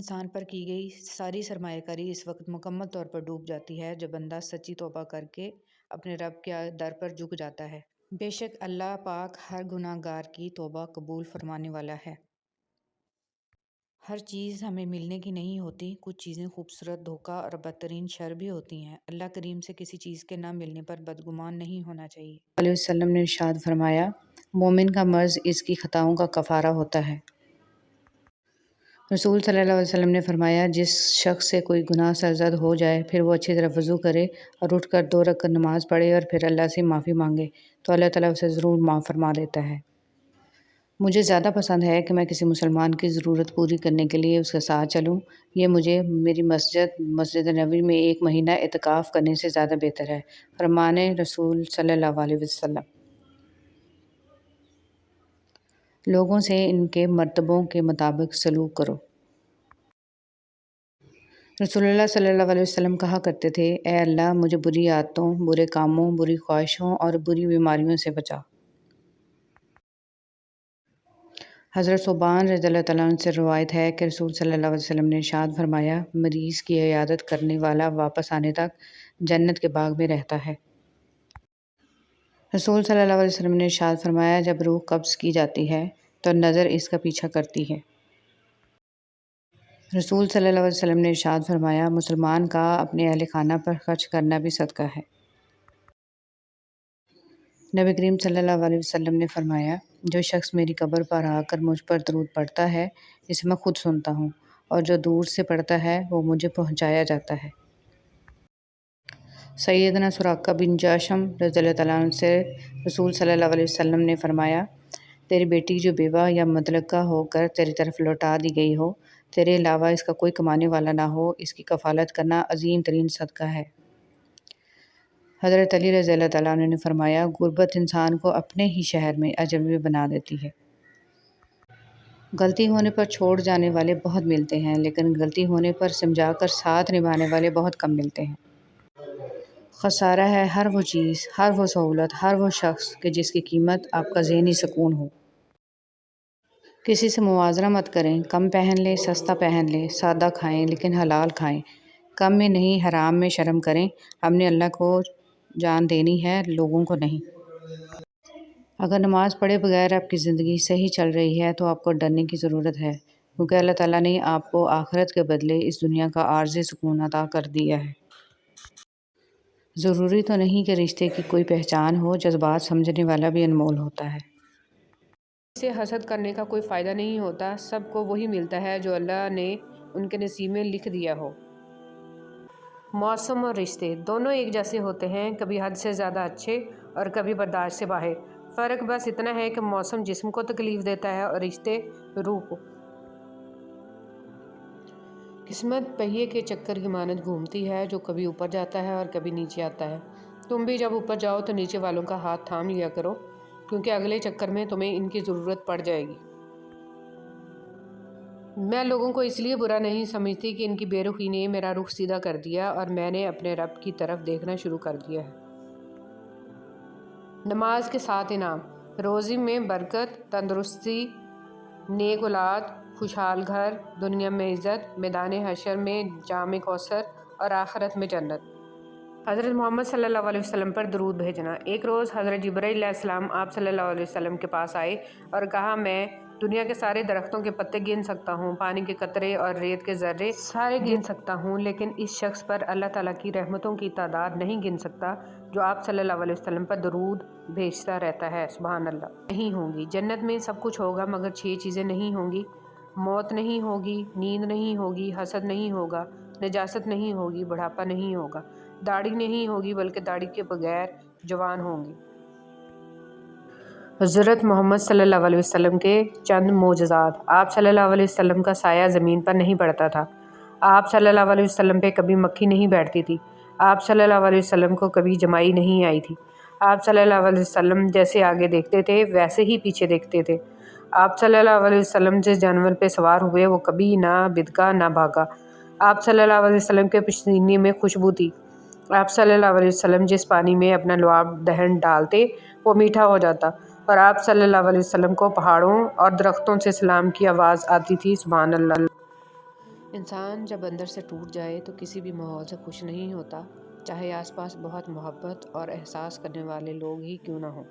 انسان پر کی گئی ساری سرمایہ کاری اس وقت مکمل طور پر ڈوب جاتی ہے جب بندہ سچی توبہ کر کے اپنے رب کے در پر جھک جاتا ہے۔ بے شک اللہ پاک ہر گناہ گار کی توبہ قبول فرمانے والا ہے۔ ہر چیز ہمیں ملنے کی نہیں ہوتی، کچھ چیزیں خوبصورت، دھوکہ اور بدترین شر بھی ہوتی ہیں۔ اللہ کریم سے کسی چیز کے نہ ملنے پر بدگمان نہیں ہونا چاہیے۔ علیہ وسلم نے ارشاد فرمایا، مومن کا مرض اس کی خطاؤں کا کفارہ ہوتا ہے۔ رسول صلی اللہ علیہ وسلم نے فرمایا، جس شخص سے کوئی گناہ سرزد ہو جائے، پھر وہ اچھی طرح وضو کرے اور اٹھ کر 2 رکعت نماز پڑھے اور پھر اللہ سے معافی مانگے تو اللہ تعالیٰ اسے ضرور معاف فرما دیتا ہے۔ مجھے زیادہ پسند ہے کہ میں کسی مسلمان کی ضرورت پوری کرنے کے لیے اس کے ساتھ چلوں۔ یہ مجھے میری مسجد نبوی میں 1 مہینہ اعتکاف کرنے سے زیادہ بہتر ہے۔ فرمان رسول صلی اللہ علیہ وسلم۔ لوگوں سے ان کے مرتبوں کے مطابق سلوک کرو۔ رسول اللہ صلی اللہ علیہ وسلم کہا کرتے تھے، اے اللہ مجھے بری عادتوں، برے کاموں، بری خواہشوں اور بری بیماریوں سے بچا۔ حضرت ثوبان رضی اللہ تعالیٰ عنہ سے روایت ہے کہ رسول صلی اللہ علیہ وسلم نے ارشاد فرمایا، مریض کی عیادت کرنے والا واپس آنے تک جنت کے باغ میں رہتا ہے۔ رسول صلی اللہ علیہ وسلم نے ارشاد فرمایا، جب روح قبض کی جاتی ہے تو نظر اس کا پیچھا کرتی ہے۔ رسول صلی اللہ علیہ وسلم نے ارشاد فرمایا، مسلمان کا اپنے اہل خانہ پر خرچ کرنا بھی صدقہ ہے۔ نبی کریم صلی اللہ علیہ وسلم نے فرمایا، جو شخص میری قبر پر آ کر مجھ پر درود پڑھتا ہے اسے میں خود سنتا ہوں، اور جو دور سے پڑھتا ہے وہ مجھے پہنچایا جاتا ہے۔ سیدنا سراقہ بن جاشم رضی اللہ تعالیٰ عنہ سے رسول صلی اللہ علیہ وسلم نے فرمایا، تیری بیٹی جو بیوہ یا مطلقہ ہو کر تیری طرف لوٹا دی گئی ہو، تیرے علاوہ اس کا کوئی کمانے والا نہ ہو، اس کی کفالت کرنا عظیم ترین صدقہ ہے۔ حضرت علی رضی اللہ تعالیٰ عنہ نے فرمایا، غربت انسان کو اپنے ہی شہر میں اجنبی بنا دیتی ہے۔ غلطی ہونے پر چھوڑ جانے والے بہت ملتے ہیں، لیکن غلطی ہونے پر سمجھا کر ساتھ نبھانے والے بہت کم ملتے ہیں۔ خسارہ ہے ہر وہ چیز، ہر وہ سہولت، ہر وہ شخص کہ جس کی قیمت آپ کا ذہنی سکون ہو۔ کسی سے موازنہ مت کریں، کم پہن لیں، سستا پہن لیں، سادہ کھائیں لیکن حلال کھائیں، کم میں نہیں حرام میں شرم کریں۔ ہم نے اللہ کو جان دینی ہے، لوگوں کو نہیں۔ اگر نماز پڑھے بغیر آپ کی زندگی صحیح چل رہی ہے تو آپ کو ڈرنے کی ضرورت ہے، کیونکہ اللہ تعالیٰ نے آپ کو آخرت کے بدلے اس دنیا کا عارضی سکون عطا کر دیا ہے۔ ضروری تو نہیں کہ رشتے کی کوئی پہچان ہو، جذبات سمجھنے والا بھی انمول ہوتا ہے۔ اسے حسد کرنے کا کوئی فائدہ نہیں ہوتا، سب کو وہی ملتا ہے جو اللہ نے ان کے نصیب میں لکھ دیا ہو۔ موسم اور رشتے دونوں ایک جیسے ہوتے ہیں، کبھی حد سے زیادہ اچھے اور کبھی برداشت سے باہر۔ فرق بس اتنا ہے کہ موسم جسم کو تکلیف دیتا ہے اور رشتے روح کو۔ قسمت پہیے کے چکر کی مانند گھومتی ہے، جو کبھی اوپر جاتا ہے اور کبھی نیچے آتا ہے۔ تم بھی جب اوپر جاؤ تو نیچے والوں کا ہاتھ تھام لیا کرو، کیونکہ اگلے چکر میں تمہیں ان کی ضرورت پڑ جائے گی۔ میں لوگوں کو اس لیے برا نہیں سمجھتی کہ ان کی بے رخی نے میرا رخ سیدھا کر دیا اور میں نے اپنے رب کی طرف دیکھنا شروع کر دیا ہے۔ نماز کے 7 انعام: روزی میں برکت، تندرستی، نیک اولاد، خوشحال گھر، دنیا میں عزت، میدان حشر میں جام کوثر اور آخرت میں جنت۔ حضرت محمد صلی اللہ علیہ وسلم پر درود بھیجنا۔ ایک روز حضرت جبرائیل علیہ السلام آپ صلی اللہ علیہ وسلم کے پاس آئے اور کہا، میں دنیا کے سارے درختوں کے پتے گن سکتا ہوں، پانی کے قطرے اور ریت کے ذرے سارے گن سکتا ہوں، لیکن اس شخص پر اللہ تعالیٰ کی رحمتوں کی تعداد نہیں گن سکتا جو آپ صلی اللہ علیہ وسلم پر درود بھیجتا رہتا ہے۔ سبحان اللہ۔ نہیں ہوں گی جنت میں سب کچھ ہوگا مگر 6 چیزیں نہیں ہوں گی: موت نہیں ہوگی، نیند نہیں ہوگی، حسد نہیں ہوگا، نجاست نہیں ہوگی، بڑھاپا نہیں ہوگا، داڑھی نہیں ہوگی بلکہ داڑھی کے بغیر جوان ہوں گے۔ حضرت محمد صلی اللہ علیہ وسلم کے چند معجزات۔ آپ صلی اللہ علیہ وسلم کا سایہ زمین پر نہیں پڑتا تھا۔ آپ صلی اللہ علیہ وسلم پہ کبھی مکھی نہیں بیٹھتی تھی۔ آپ صلی اللہ علیہ وسلم کو کبھی جمائی نہیں آئی تھی۔ آپ صلی اللہ علیہ وسلم جیسے آگے دیکھتے تھے ویسے ہی پیچھے دیکھتے تھے۔ آپ صلی اللہ علیہ وسلم جس جانور پہ سوار ہوئے وہ کبھی نہ بدکا نہ بھاگا۔ آپ صلی اللہ علیہ وسلم کے پسینے میں خوشبو تھی۔ آپ صلی اللہ علیہ وسلم جس پانی میں اپنا لعاب دہن ڈالتے وہ میٹھا ہو جاتا، اور آپ صلی اللہ علیہ وسلم کو پہاڑوں اور درختوں سے سلام کی آواز آتی تھی۔ سبحان اللہ۔ انسان جب اندر سے ٹوٹ جائے تو کسی بھی ماحول سے خوش نہیں ہوتا، چاہے آس پاس بہت محبت اور احساس کرنے والے لوگ ہی کیوں نہ ہوں۔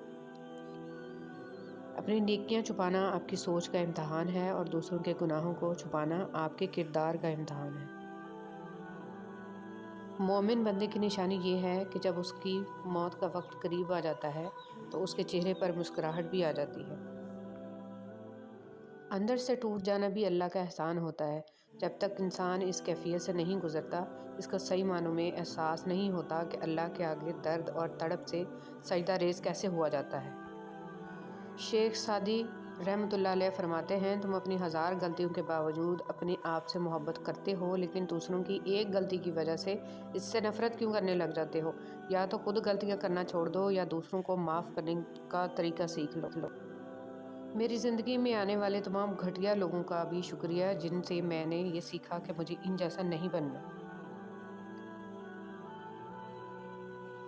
اپنی نیکیاں چھپانا آپ کی سوچ کا امتحان ہے اور دوسروں کے گناہوں کو چھپانا آپ کے کردار کا امتحان ہے۔ مومن بندے کی نشانی یہ ہے کہ جب اس کی موت کا وقت قریب آ جاتا ہے تو اس کے چہرے پر مسکراہٹ بھی آ جاتی ہے۔ اندر سے ٹوٹ جانا بھی اللہ کا احسان ہوتا ہے۔ جب تک انسان اس کیفیت سے نہیں گزرتا، اس کا صحیح معنوں میں احساس نہیں ہوتا کہ اللہ کے آگے درد اور تڑپ سے سجدہ ریز کیسے ہوا جاتا ہے۔ شیخ سعدی رحمۃ اللہ علیہ فرماتے ہیں، تم اپنی 1000 غلطیوں کے باوجود اپنے آپ سے محبت کرتے ہو، لیکن دوسروں کی ایک غلطی کی وجہ سے اس سے نفرت کیوں کرنے لگ جاتے ہو؟ یا تو خود غلطیاں کرنا چھوڑ دو یا دوسروں کو معاف کرنے کا طریقہ سیکھ لو۔ میری زندگی میں آنے والے تمام گھٹیا لوگوں کا بھی شکریہ جن سے میں نے یہ سیکھا کہ مجھے ان جیسا نہیں بننا۔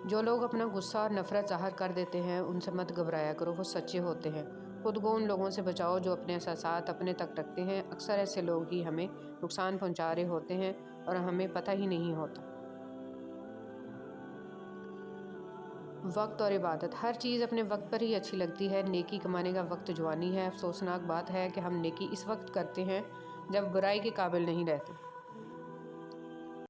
جو لوگ اپنا غصہ اور نفرت ظاہر کر دیتے ہیں ان سے مت گھبرایا کرو، وہ سچے ہوتے ہیں۔ خود کو ان لوگوں سے بچاؤ جو اپنے احساسات اپنے تک رکھتے ہیں۔ اکثر ایسے لوگ ہی ہمیں نقصان پہنچا رہے ہوتے ہیں اور ہمیں پتہ ہی نہیں ہوتا۔ وقت اور عبادت، ہر چیز اپنے وقت پر ہی اچھی لگتی ہے۔ نیکی کمانے کا وقت جوانی ہے۔ افسوسناک بات ہے کہ ہم نیکی اس وقت کرتے ہیں جب برائی کے قابل نہیں رہتے۔